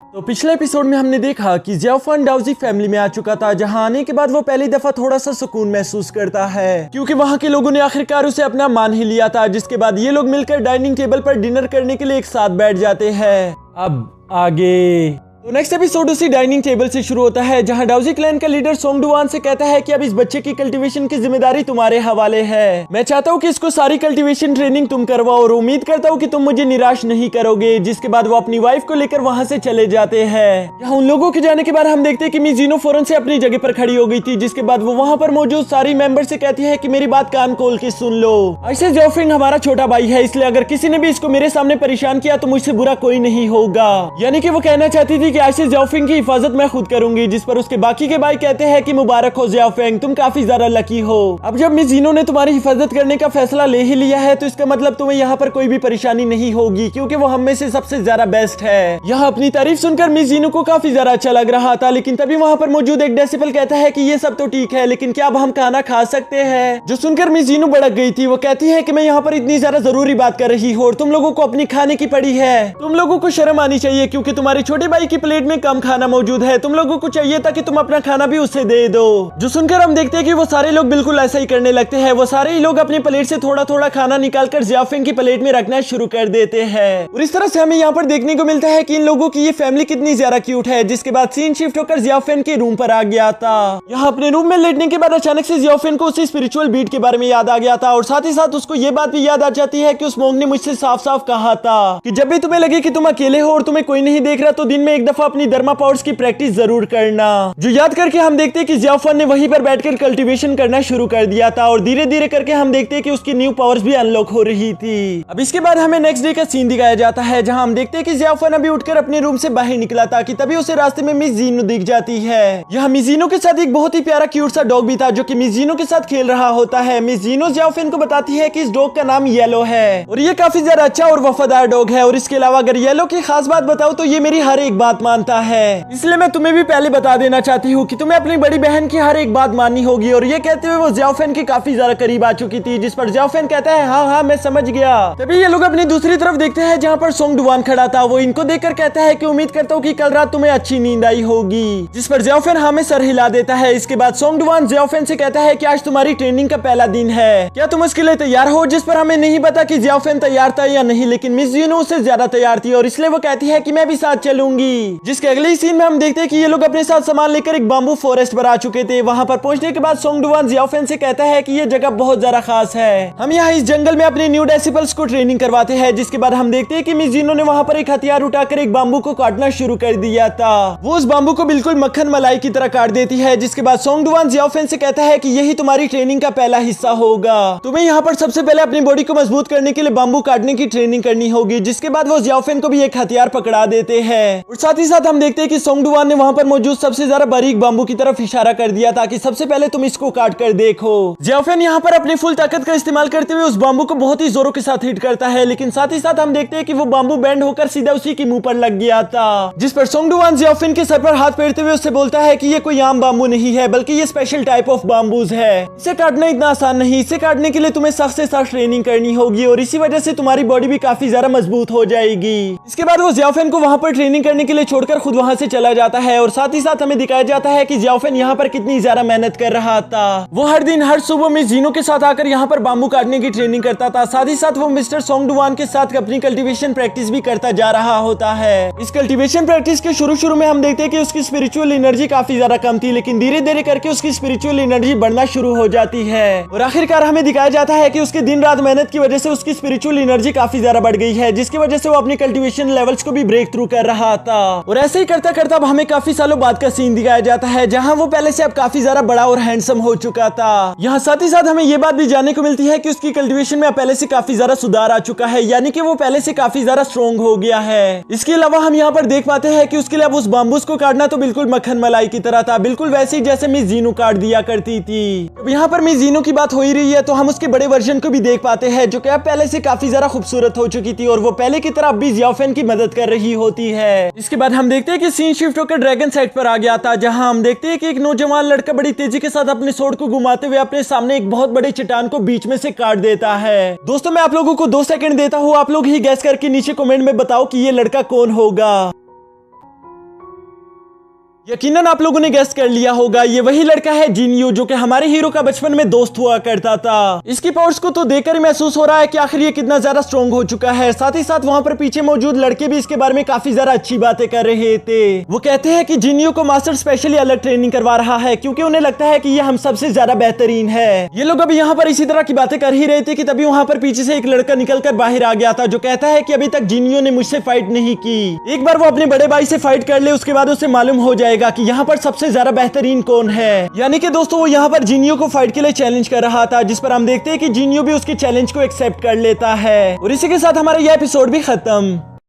तो पिछले एपिसोड में हमने देखा कि जियाफन डाउजी फैमिली में आ चुका था, जहां आने के बाद वो पहली दफा थोड़ा सा सुकून महसूस करता है क्योंकि वहां के लोगों ने आखिरकार उसे अपना मान ही लिया था। जिसके बाद ये लोग मिलकर डाइनिंग टेबल पर डिनर करने के लिए एक साथ बैठ जाते हैं। अब आगे तो नेक्स्ट एपिसोड उसी डाइनिंग टेबल से शुरू होता है, जहां डाउजी क्लैन का लीडर सोंग डुआन से कहता है कि अब इस बच्चे की कल्टीवेशन की जिम्मेदारी तुम्हारे हवाले है। मैं चाहता हूं कि इसको सारी कल्टीवेशन ट्रेनिंग तुम करवाओ और उम्मीद करता हूं कि तुम मुझे निराश नहीं करोगे। जिसके बाद वो अपनी वाइफ को लेकर वहां से चले जाते हैं। यहाँ उन लोगों के जाने के बाद हम देखते हैं कि मिस जीनो फौरन से अपनी जगह पर खड़ी हो गई थी। जिसके बाद वो वहां पर मौजूद सारी मेंबर से कहती है कि मेरी बात कान खोल के सुन लो। ऐसे जियाफिंग हमारा छोटा भाई है, इसलिए अगर किसी ने भी इसको मेरे सामने परेशान किया तो मुझसे बुरा कोई नहीं होगा। यानी कि वो कहना चाहती थी कि ऐसे जियाफिंग की हिफाजत मैं खुद करूंगी। जिस पर उसके बाकी के भाई कहते हैं कि मुबारक हो जियाफेंग, तुम काफी ज्यादा लकी हो। अब जब मिस जीनो ने तुम्हारी हिफाजत करने का फैसला ले ही लिया है तो इसका मतलब तुम्हें यहाँ पर कोई भी परेशानी नहीं होगी, क्योंकि वो हम में से सबसे ज्यादा बेस्ट है। यहाँ अपनी तारीफ सुनकर मिस जीनो को काफी ज्यादा अच्छा लग रहा था, लेकिन तभी वहाँ पर मौजूद एक डेसिबल कहता है कि ये सब तो ठीक है, लेकिन क्या अब हम खाना खा सकते हैं? जो सुनकर मिस जीनो भड़क गई थी। वो कहती है कि मैं यहाँ पर इतनी ज्यादा जरूरी बात कर रही हूँ और तुम लोगों को अपनी खाने की पड़ी है। तुम लोगों को शर्म आनी चाहिए, क्योंकि तुम्हारे छोटे भाई की प्लेट में कम खाना मौजूद है। तुम लोगों को चाहिए था कि तुम अपना खाना भी उसे दे दो। जो सुनकर हम देखते हैं कि वो सारे लोग बिल्कुल ऐसा ही करने लगते हैं। वो सारे ही लोग अपनी प्लेट से थोड़ा थोड़ा खाना निकालकर जियाफिंग की प्लेट में रखना शुरू कर देते हैं। और इस तरह से हमें यहाँ पर देखने को मिलता है कि इन लोगों की ये फैमिली कितनी ज्यादा क्यूट है। जिसके बाद सीन शिफ्ट होकर जियाफिंग के रूम पर आ गया था। यहाँ अपने रूम में लेटने के बाद अचानक से जियाफिंग को उसी स्पिरिचुअल बीट के बारे में याद आ गया था, और साथ ही साथ उसको ये बात भी याद आ जाती है कि उस मोंग ने मुझसे साफ साफ कहा था कि जब भी तुम्हें लगे कि तुम अकेले हो और तुम्हें कोई नहीं देख रहा तो दिन में एक दफा अपनी धर्मा पावर्स की प्रैक्टिस जरूर करना। जो याद करके हम देखते हैं कि जियाफन ने वहीं पर बैठकर कल्टीवेशन करना शुरू कर दिया था, और धीरे धीरे करके हम देखते हैं कि उसकी न्यू पावर्स भी अनलॉक हो रही थी। अब इसके बाद हमें नेक्स्ट डे का सीन दिखाया जाता है, जहां हम देखते हैं कि जियाफन अभी उठकर अपने रूम से बाहर निकला था कि तभी उसे रास्ते में मिस जीनो दिख जाती है। यहाँ मिस जीनो के साथ एक बहुत ही प्यारा क्यूट सा डॉग भी था, जो कि मिस जीनो के साथ खेल रहा होता है। मिस जीनो जियाफिन को बताती है कि इस डॉग का नाम येलो है और ये काफी ज्यादा अच्छा और वफादार डॉग है। और इसके अलावा अगर येलो की खास बात बताऊं तो ये मेरी हर एक बात मानता है, इसलिए मैं तुम्हें भी पहले बता देना चाहती हूँ कि तुम्हें अपनी बड़ी बहन की हर एक बात माननी होगी। और ये कहते हुए वो जियाफेन के काफी ज्यादा करीब आ चुकी थी, जिस पर जियाफेन कहता है हाँ हाँ मैं समझ गया। तभी ये लोग अपनी दूसरी तरफ देखते हैं, जहाँ पर सोंग डुआन खड़ा था। वो इनको देखकर कहता है कि उम्मीद करता हूँ कि कल रात तुम्हें अच्छी नींद आई होगी। जिस पर जियाफेन हाँ में सर हिला देता है। इसके बाद सोंग डुआन जियाफेन से कहता है कि आज तुम्हारी ट्रेनिंग का पहला दिन है, क्या तुम उसके लिए तैयार हो? जिस पर हमें नहीं पता कि जियाफेन तैयार था या नहीं, लेकिन मिस जीनो उससे ज्यादा तैयार थी और इसलिए वो कहती है कि मैं भी साथ चलूंगी। जिसके अगले ही सीन में हम देखते हैं कि ये लोग अपने साथ सामान लेकर एक बाम्बू फॉरेस्ट पर आ चुके थे। वहां पर पहुंचने के बाद सोंग डुआन जियाफेन से कहता है कि ये जगह बहुत ज्यादा खास है, हम यहाँ इस जंगल में अपने न्यू डेसिबल्स को ट्रेनिंग करवाते हैं। जिसके बाद हम देखते हैं कि मिस जीनो ने वहां पर एक हथियार उठाकर एक बाम्बू को काटना शुरू कर दिया था। वो उस बाम्बू को बिल्कुल मक्खन मलाई की तरह काट देती है। जिसके बाद सोंग डुआन जियाफेन से कहता है कि यही तुम्हारी ट्रेनिंग का पहला हिस्सा होगा, तुम्हें यहाँ पर सबसे पहले अपनी बॉडी को मजबूत करने के लिए बाम्बू काटने की ट्रेनिंग करनी होगी। जिसके बाद वो जियाफेन को भी एक हथियार पकड़ा देते हैं, और साथ ही साथ हम देखते हैं कि सोंग डुआन ने वहां पर मौजूद सबसे ज्यादा बारीक बाम्बू की तरफ इशारा कर दिया था कि सबसे पहले तुम इसको काट कर देखो। जियाफेन यहाँ पर अपनी फुल ताकत का इस्तेमाल करते हुए उस बाम्बू को बहुत ही जोरों के साथ हिट करता है, लेकिन साथ ही साथ हम देखते हैं कि वो बाम्बू बैंड होकर सीधा उसी के मुंह पर लग गया था। जिस पर सोंग डुआन जियाफेन के सर पर हाथ फेरते हुए उससे बोलता है कि ये कोई आम बाम्बू नहीं है, बल्कि ये स्पेशल टाइप ऑफ बाम्बूज है। इसे काटना इतना आसान नहीं, इसे काटने के लिए तुम्हें सख्त से सख्त ट्रेनिंग करनी होगी और इसी वजह से तुम्हारी बॉडी भी काफी ज्यादा मजबूत हो जाएगी। इसके बाद वो जियाफेन को वहां पर ट्रेनिंग करने के लिए छोड़कर खुद वहां से चला जाता है, और साथ ही साथ हमें दिखाया जाता है कि जियाफेन यहाँ पर कितनी ज्यादा मेहनत कर रहा था। वो हर दिन हर सुबह मिस जीनो के साथ आकर यहाँ पर बाम्बू काटने की ट्रेनिंग करता था। साथ ही साथ वो मिस्टर सोंग डुआन के साथ अपनी कल्टीवेशन प्रैक्टिस भी करता जा रहा होता है। इस कल्टीवेशन प्रैक्टिस के शुरू में हम देखते हैं कि उसकी स्पिरिचुअल एनर्जी काफी ज्यादा कम थी, लेकिन धीरे धीरे करके उसकी स्पिरिचुअल एनर्जी बढ़ना शुरू हो जाती है, और आखिरकार हमें दिखाया जाता है कि उसके दिन रात मेहनत की वजह से उसकी स्पिरिचुअल एनर्जी काफी ज्यादा बढ़ गई है, जिसकी वजह से वो अपनी कल्टीवेशन लेवल्स को भी ब्रेक थ्रू कर रहा था। और ऐसे ही करता करता अब हमें काफी सालों बाद का सीन दिखाया जाता है, जहां वो पहले से अब काफी ज्यादा बड़ा और हैंडसम हो चुका था। यहाँ साथ ही साथ हमें ये बात भी जानने को मिलती है कि उसकी कल्टीवेशन में पहले से काफी ज्यादा सुधार आ चुका है, यानी कि वो पहले से काफी ज्यादा स्ट्रॉन्ग हो गया है। इसके अलावा हम यहाँ पर देख पाते हैं कि उसके लिए अब उस बाम्बूस को काटना तो बिल्कुल मक्खन मलाई की तरह था, बिल्कुल वैसे ही जैसे मिस जीनो काट दिया करती थी। अब यहाँ पर मिस जीनो की बात हो ही रही है तो हम उसके बड़े वर्जन को भी देख पाते हैं, जो कि अब पहले से काफी ज्यादा खूबसूरत हो चुकी थी और वो पहले की तरह अब भी जियाफेन की मदद कर रही होती है। इसके बाद हम देखते हैं कि सीन शिफ्ट होकर ड्रैगन साइड पर आ गया था, जहां हम देखते हैं कि एक नौजवान लड़का बड़ी तेजी के साथ अपने स्वॉर्ड को घुमाते हुए अपने सामने एक बहुत बड़े चट्टान को बीच में से काट देता है। दोस्तों मैं आप लोगों को 2 सेकंड देता हूँ, आप लोग ही गैस करके नीचे कमेंट में बताओ कि ये लड़का कौन होगा। यकीनन आप लोगों ने गेस कर लिया होगा, ये वही लड़का है जिनियो, जो कि हमारे हीरो का बचपन में दोस्त हुआ करता था। इसकी पावर्स को तो देखकर ही महसूस हो रहा है कि आखिर ये कितना ज्यादा स्ट्रॉन्ग हो चुका है। साथ ही साथ वहाँ पर पीछे मौजूद लड़के भी इसके बारे में काफी ज्यादा अच्छी बातें कर रहे थे। वो कहते हैं कि जिनियो को मास्टर स्पेशली अलग ट्रेनिंग करवा रहा है, क्योंकि उन्हें लगता है कि ये हम सबसे ज्यादा बेहतरीन है। ये लोग अभी यहाँ पर इसी तरह की बातें कर ही रहे थे कि तभी वहाँ पर पीछे से एक लड़का निकलकर बाहर आ गया था, जो कहता है कि अभी तक जिनियो ने मुझसे फाइट नहीं की। एक बार वो अपने बड़े भाई से फाइट कर ले, उसके बाद उसे मालूम हो जाएगा कि यहाँ पर सबसे ज्यादा बेहतरीन कौन है। यानी कि दोस्तों वो यहाँ पर जिनियो को फाइट के लिए चैलेंज कर रहा था, जिस पर हम देखते हैं कि जिनियो भी उसके चैलेंज को एक्सेप्ट कर लेता है। और इसी के साथ हमारा यह एपिसोड भी खत्म।